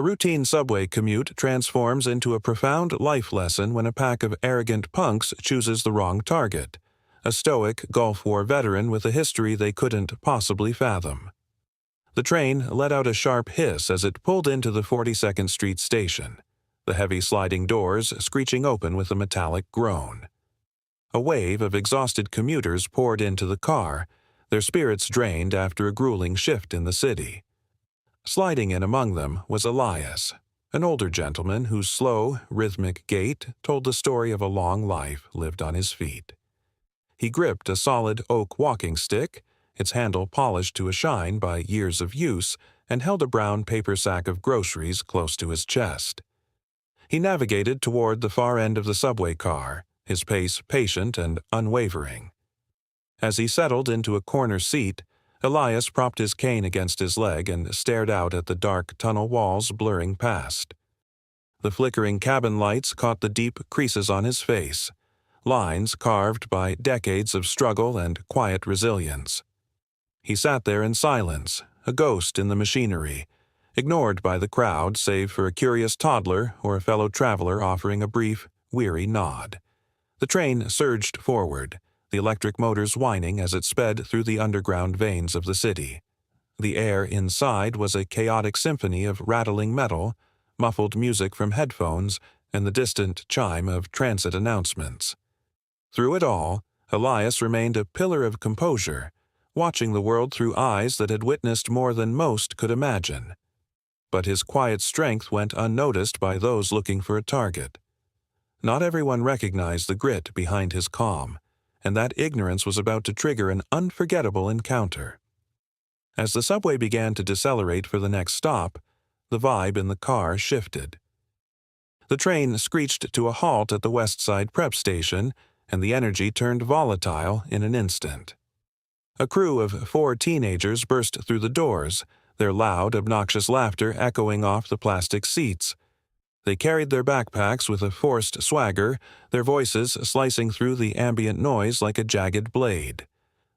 A routine subway commute transforms into a profound life lesson when a pack of arrogant punks chooses the wrong target, a stoic Gulf War veteran with a history they couldn't possibly fathom. The train let out a sharp hiss as it pulled into the 42nd Street station, the heavy sliding doors screeching open with a metallic groan. A wave of exhausted commuters poured into the car, their spirits drained after a grueling shift in the city. Sliding in among them was Elias, an older gentleman whose slow, rhythmic gait told the story of a long life lived on his feet. He gripped a solid oak walking stick, its handle polished to a shine by years of use, and held a brown paper sack of groceries close to his chest. He navigated toward the far end of the subway car, his pace patient and unwavering. As he settled into a corner seat, Elias propped his cane against his leg and stared out at the dark tunnel walls blurring past. The flickering cabin lights caught the deep creases on his face, lines carved by decades of struggle and quiet resilience. He sat there in silence, a ghost in the machinery, ignored by the crowd save for a curious toddler or a fellow traveler offering a brief, weary nod. The train surged forward, the electric motors whining as it sped through the underground veins of the city. The air inside was a chaotic symphony of rattling metal, muffled music from headphones, and the distant chime of transit announcements. Through it all, Elias remained a pillar of composure, watching the world through eyes that had witnessed more than most could imagine. But his quiet strength went unnoticed by those looking for a target. Not everyone recognized the grit behind his calm, and that ignorance was about to trigger an unforgettable encounter. As the subway began to decelerate for the next stop, the vibe in the car shifted. The train screeched to a halt at the West Side Prep Station, and the energy turned volatile in an instant. A crew of 4 teenagers burst through the doors, their loud, obnoxious laughter echoing off the plastic seats. They carried their backpacks with a forced swagger, their voices slicing through the ambient noise like a jagged blade.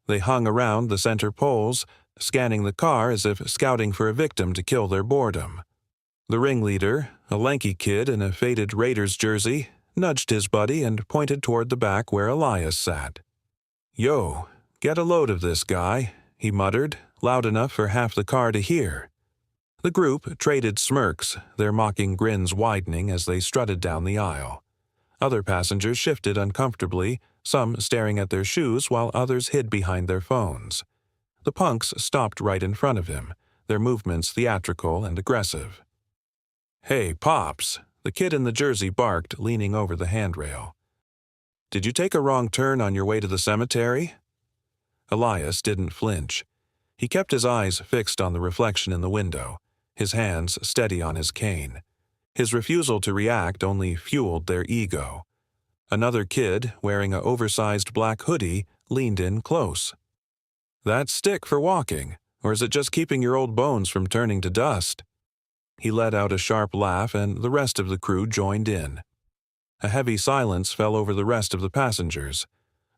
They hung around the center poles, scanning the car as if scouting for a victim to kill their boredom. The ringleader, a lanky kid in a faded Raiders jersey, nudged his buddy and pointed toward the back where Elias sat. "Yo, get a load of this guy," he muttered, loud enough for half the car to hear. The group traded smirks, their mocking grins widening as they strutted down the aisle. Other passengers shifted uncomfortably, some staring at their shoes while others hid behind their phones. The punks stopped right in front of him, their movements theatrical and aggressive. "Hey, Pops," the kid in the jersey barked, leaning over the handrail. "Did you take a wrong turn on your way to the cemetery?" Elias didn't flinch. He kept his eyes fixed on the reflection in the window, his hands steady on his cane. His refusal to react only fueled their ego. Another kid, wearing an oversized black hoodie, leaned in close. "That stick for walking, or is it just keeping your old bones from turning to dust?" He let out a sharp laugh, and the rest of the crew joined in. A heavy silence fell over the rest of the passengers.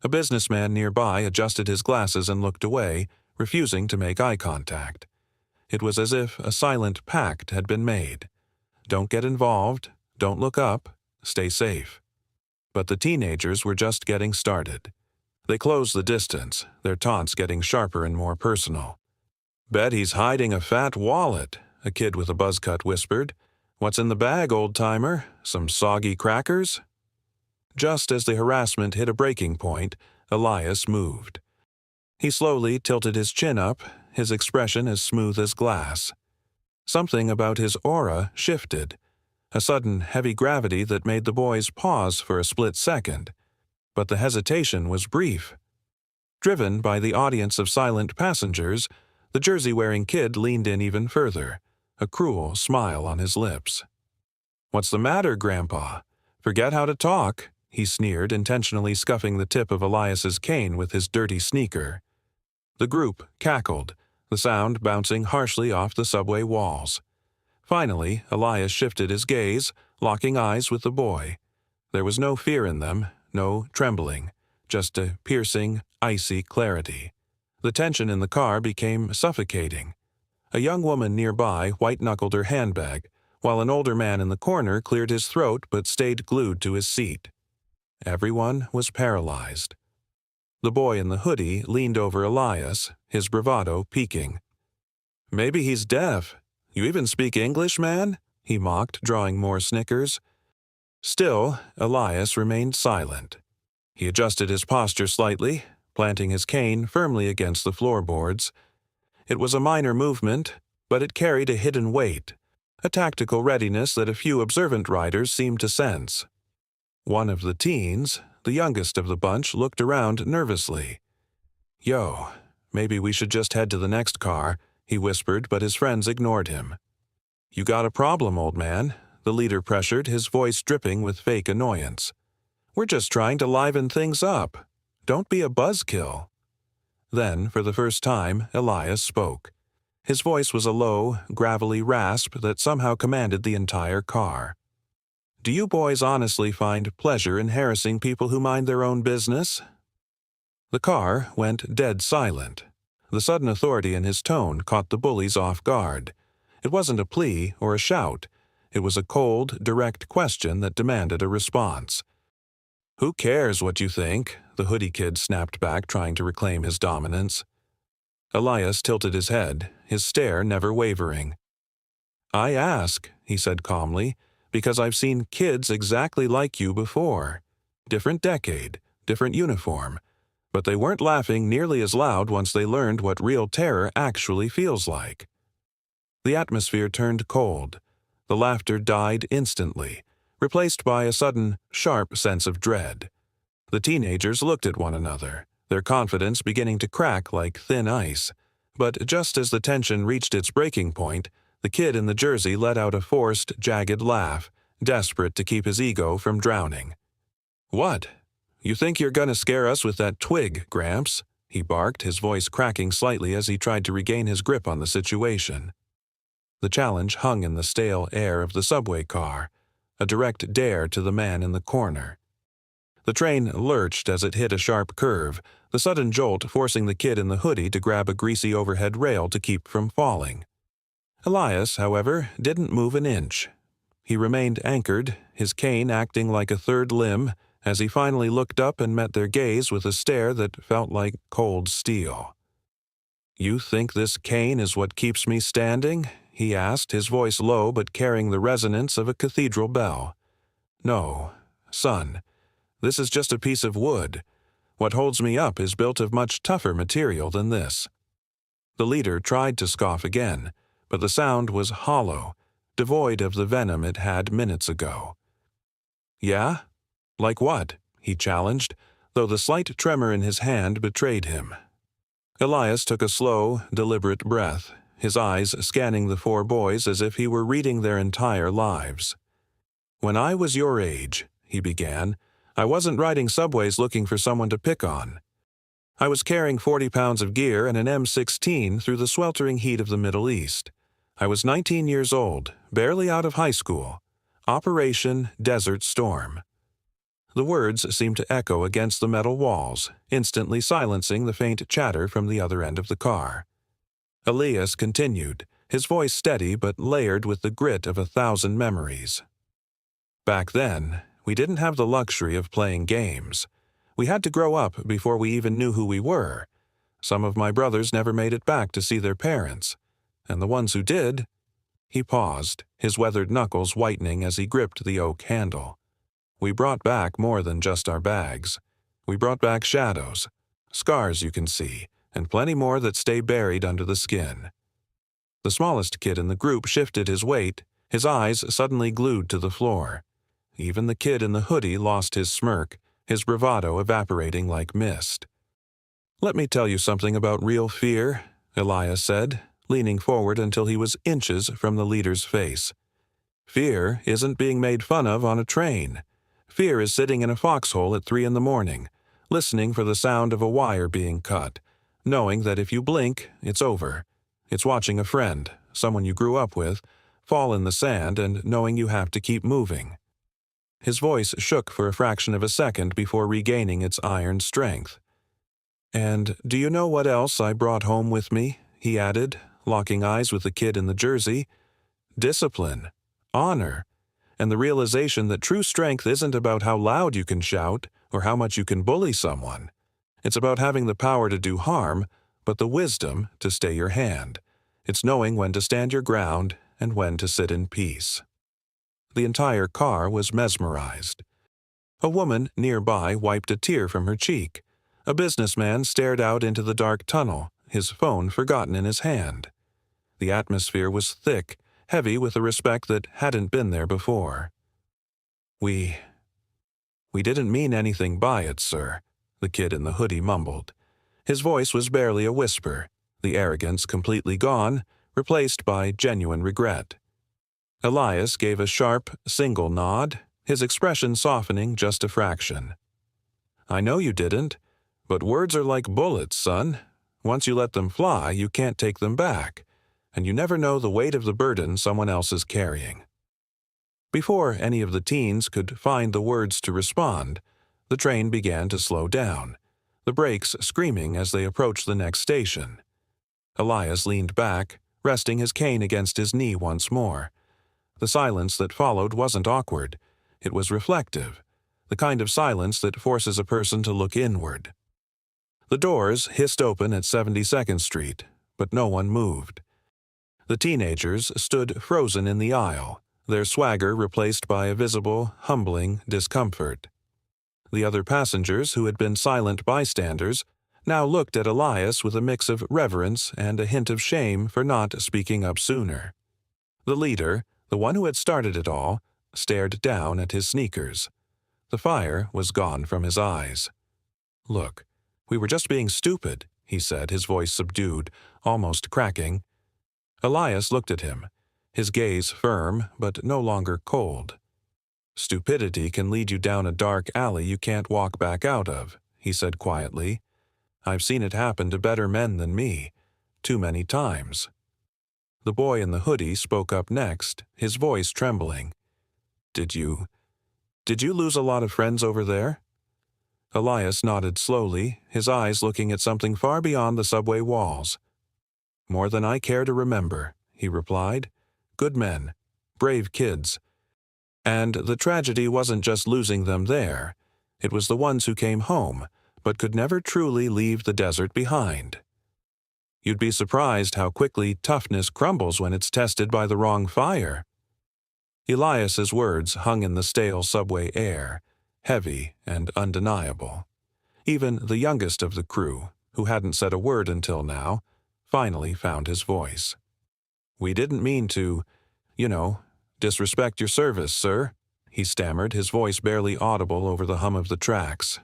A businessman nearby adjusted his glasses and looked away, refusing to make eye contact. It was as if a silent pact had been made. Don't get involved, don't look up, stay safe. But the teenagers were just getting started. They closed the distance, their taunts getting sharper and more personal. "Bet he's hiding a fat wallet," a kid with a buzz cut whispered. "What's in the bag, old-timer? Some soggy crackers?" Just as the harassment hit a breaking point, Elias moved. He slowly tilted his chin up, his expression as smooth as glass. Something about his aura shifted, a sudden heavy gravity that made the boys pause for a split second. But the hesitation was brief. Driven by the audience of silent passengers, the jersey-wearing kid leaned in even further, a cruel smile on his lips. "What's the matter, Grandpa? Forget how to talk," he sneered, intentionally scuffing the tip of Elias's cane with his dirty sneaker. The group cackled, the sound bouncing harshly off the subway walls. Finally, Elias shifted his gaze, locking eyes with the boy. There was no fear in them, no trembling, just a piercing, icy clarity. The tension in the car became suffocating. A young woman nearby white-knuckled her handbag, while an older man in the corner cleared his throat but stayed glued to his seat. Everyone was paralyzed. The boy in the hoodie leaned over Elias, his bravado peaking. "Maybe he's deaf. You even speak English, man?" he mocked, drawing more snickers. Still, Elias remained silent. He adjusted his posture slightly, planting his cane firmly against the floorboards. It was a minor movement, but it carried a hidden weight, a tactical readiness that a few observant riders seemed to sense. One of the teens, the youngest of the bunch, looked around nervously. "Yo, maybe we should just head to the next car," he whispered, but his friends ignored him. "You got a problem, old man," the leader pressured, his voice dripping with fake annoyance. "We're just trying to liven things up. Don't be a buzzkill." Then, for the first time, Elias spoke. His voice was a low, gravelly rasp that somehow commanded the entire car. "Do you boys honestly find pleasure in harassing people who mind their own business?" The car went dead silent. The sudden authority in his tone caught the bullies off guard. It wasn't a plea or a shout. It was a cold, direct question that demanded a response. "Who cares what you think?" the hoodie kid snapped back, trying to reclaim his dominance. Elias tilted his head, his stare never wavering. "I ask," he said calmly, "because I've seen kids exactly like you before. Different decade, different uniform. But they weren't laughing nearly as loud once they learned what real terror actually feels like." The atmosphere turned cold. The laughter died instantly, replaced by a sudden, sharp sense of dread. The teenagers looked at one another, their confidence beginning to crack like thin ice. But just as the tension reached its breaking point, the kid in the jersey let out a forced, jagged laugh, desperate to keep his ego from drowning. "What? You think you're gonna scare us with that twig, Gramps?" he barked, his voice cracking slightly as he tried to regain his grip on the situation. The challenge hung in the stale air of the subway car, a direct dare to the man in the corner. The train lurched as it hit a sharp curve, the sudden jolt forcing the kid in the hoodie to grab a greasy overhead rail to keep from falling. Elias, however, didn't move an inch. He remained anchored, his cane acting like a third limb, as he finally looked up and met their gaze with a stare that felt like cold steel. "You think this cane is what keeps me standing?" he asked, his voice low but carrying the resonance of a cathedral bell. "No, son. This is just a piece of wood. What holds me up is built of much tougher material than this." The leader tried to scoff again, but the sound was hollow, devoid of the venom it had minutes ago. "Yeah? Like what?" he challenged, though the slight tremor in his hand betrayed him. Elias took a slow, deliberate breath, his eyes scanning the four boys as if he were reading their entire lives. "When I was your age," he began, "I wasn't riding subways looking for someone to pick on. I was carrying 40 pounds of gear and an M16 through the sweltering heat of the Middle East. I was 19 years old, barely out of high school. Operation Desert Storm." The words seemed to echo against the metal walls, instantly silencing the faint chatter from the other end of the car. Elias continued, his voice steady but layered with the grit of 1,000 memories. "Back then, we didn't have the luxury of playing games. We had to grow up before we even knew who we were. Some of my brothers never made it back to see their parents. And the ones who did—" He paused, his weathered knuckles whitening as he gripped the oak handle. "We brought back more than just our bags. We brought back shadows, scars you can see, and plenty more that stay buried under the skin." The smallest kid in the group shifted his weight, his eyes suddenly glued to the floor. Even the kid in the hoodie lost his smirk, his bravado evaporating like mist. "Let me tell you something about real fear," Elias said, leaning forward until he was inches from the leader's face. "Fear isn't being made fun of on a train. Fear is sitting in a foxhole at 3 a.m, listening for the sound of a wire being cut, knowing that if you blink, it's over. It's watching a friend, someone you grew up with, fall in the sand and knowing you have to keep moving." His voice shook for a fraction of a second before regaining its iron strength. "And do you know what else I brought home with me?" he added, locking eyes with the kid in the jersey. "Discipline. honor, and the realization that true strength isn't about how loud you can shout or how much you can bully someone. It's about having the power to do harm, but the wisdom to stay your hand. It's knowing when to stand your ground and when to sit in peace. The entire car was mesmerized. A woman nearby wiped a tear from her cheek. A businessman stared out into the dark tunnel, his phone forgotten in his hand. The atmosphere was thick, heavy with a respect that hadn't been there before. We didn't mean anything by it, sir," the kid in the hoodie mumbled. His voice was barely a whisper, the arrogance completely gone, replaced by genuine regret. Elias gave a sharp, single nod, his expression softening just a fraction. "I know you didn't, but words are like bullets, son. Once you let them fly, you can't take them back, and you never know the weight of the burden someone else is carrying." Before any of the teens could find the words to respond, the train began to slow down, the brakes screaming as they approached the next station. Elias leaned back, resting his cane against his knee once more. The silence that followed wasn't awkward. It was reflective, the kind of silence that forces a person to look inward. The doors hissed open at 72nd Street, but no one moved. The teenagers stood frozen in the aisle, their swagger replaced by a visible, humbling discomfort. The other passengers, who had been silent bystanders, now looked at Elias with a mix of reverence and a hint of shame for not speaking up sooner. The leader, the one who had started it all, stared down at his sneakers. The fire was gone from his eyes. "Look, we were just being stupid," he said, his voice subdued, almost cracking. Elias looked at him, his gaze firm but no longer cold. "Stupidity can lead you down a dark alley you can't walk back out of," he said quietly. "I've seen it happen to better men than me, too many times." The boy in the hoodie spoke up next, his voice trembling. Did you lose a lot of friends over there?" Elias nodded slowly, his eyes looking at something far beyond the subway walls. "More than I care to remember," he replied. "Good men, brave kids. And the tragedy wasn't just losing them there. It was the ones who came home, but could never truly leave the desert behind. You'd be surprised how quickly toughness crumbles when it's tested by the wrong fire." Elias's words hung in the stale subway air, heavy and undeniable. Even the youngest of the crew, who hadn't said a word until now, finally found his voice. "We didn't mean to, disrespect your service, sir," he stammered, his voice barely audible over the hum of the tracks.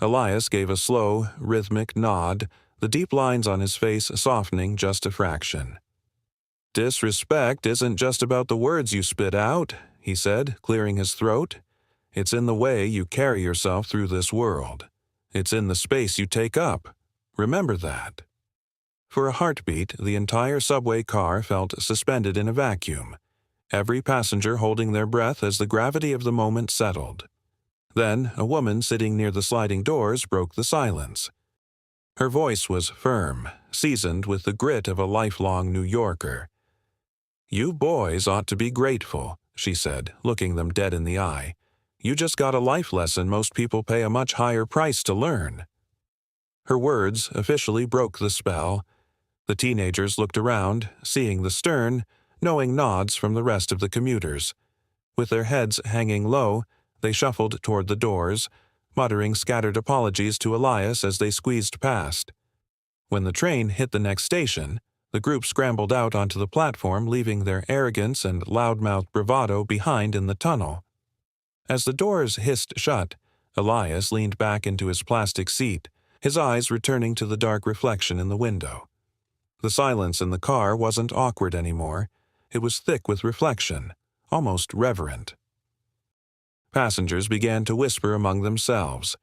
Elias gave a slow, rhythmic nod, the deep lines on his face softening just a fraction. "Disrespect isn't just about the words you spit out," he said, clearing his throat. "It's in the way you carry yourself through this world. It's in the space you take up. Remember that." For a heartbeat, the entire subway car felt suspended in a vacuum, every passenger holding their breath as the gravity of the moment settled. Then, a woman sitting near the sliding doors broke the silence. Her voice was firm, seasoned with the grit of a lifelong New Yorker. "You boys ought to be grateful," she said, looking them dead in the eye. "You just got a life lesson most people pay a much higher price to learn." Her words officially broke the spell. The teenagers looked around, seeing the stern, knowing nods from the rest of the commuters. With their heads hanging low, they shuffled toward the doors, muttering scattered apologies to Elias as they squeezed past. When the train hit the next station, the group scrambled out onto the platform, leaving their arrogance and loudmouth bravado behind in the tunnel. As the doors hissed shut, Elias leaned back into his plastic seat, his eyes returning to the dark reflection in the window. The silence in the car wasn't awkward anymore. It was thick with reflection, almost reverent. Passengers began to whisper among themselves.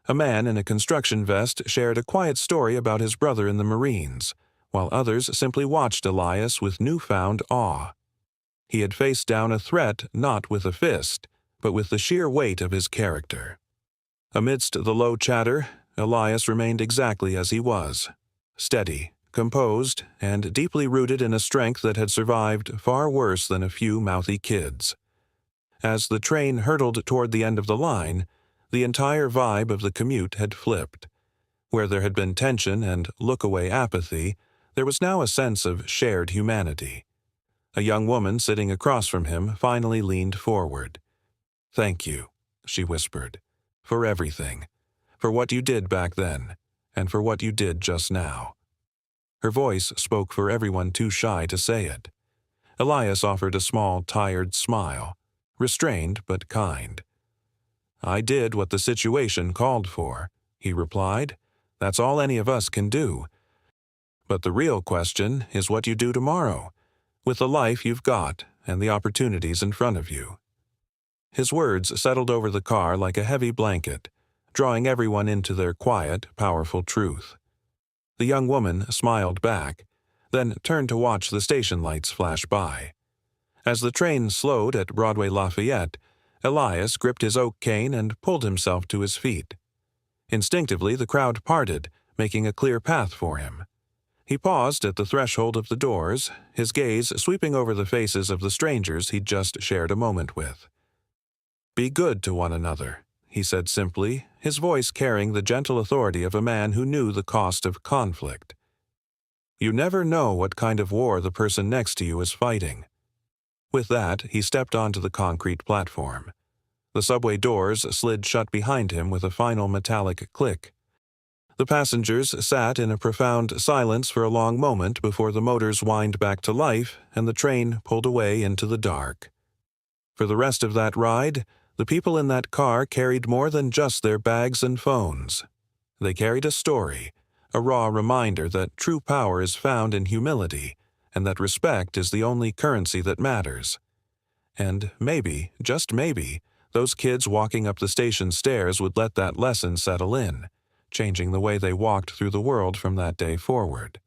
A man in a construction vest shared a quiet story about his brother in the Marines, while others simply watched Elias with newfound awe. He had faced down a threat not with a fist, but with the sheer weight of his character. Amidst the low chatter, Elias remained exactly as he was, steady, composed, and deeply rooted in a strength that had survived far worse than a few mouthy kids. As the train hurtled toward the end of the line, the entire vibe of the commute had flipped. Where there had been tension and look-away apathy, there was now a sense of shared humanity. A young woman sitting across from him finally leaned forward. "Thank you," she whispered, "for everything, for what you did back then, and for what you did just now." Her voice spoke for everyone too shy to say it. Elias offered a small, tired smile, restrained but kind. "I did what the situation called for," he replied. "That's all any of us can do. But the real question is what you do tomorrow, with the life you've got and the opportunities in front of you." His words settled over the car like a heavy blanket, drawing everyone into their quiet, powerful truth. The young woman smiled back, then turned to watch the station lights flash by. As the train slowed at Broadway Lafayette, Elias gripped his oak cane and pulled himself to his feet. Instinctively, the crowd parted, making a clear path for him. He paused at the threshold of the doors, his gaze sweeping over the faces of the strangers he'd just shared a moment with. "Be good to one another," he said simply, his voice carrying the gentle authority of a man who knew the cost of conflict. "You never know what kind of war the person next to you is fighting." With that, he stepped onto the concrete platform. The subway doors slid shut behind him with a final metallic click. The passengers sat in a profound silence for a long moment before the motors whined back to life and the train pulled away into the dark. For the rest of that ride, the people in that car carried more than just their bags and phones. They carried a story, a raw reminder that true power is found in humility, and that respect is the only currency that matters. And maybe, just maybe, those kids walking up the station stairs would let that lesson settle in, changing the way they walked through the world from that day forward.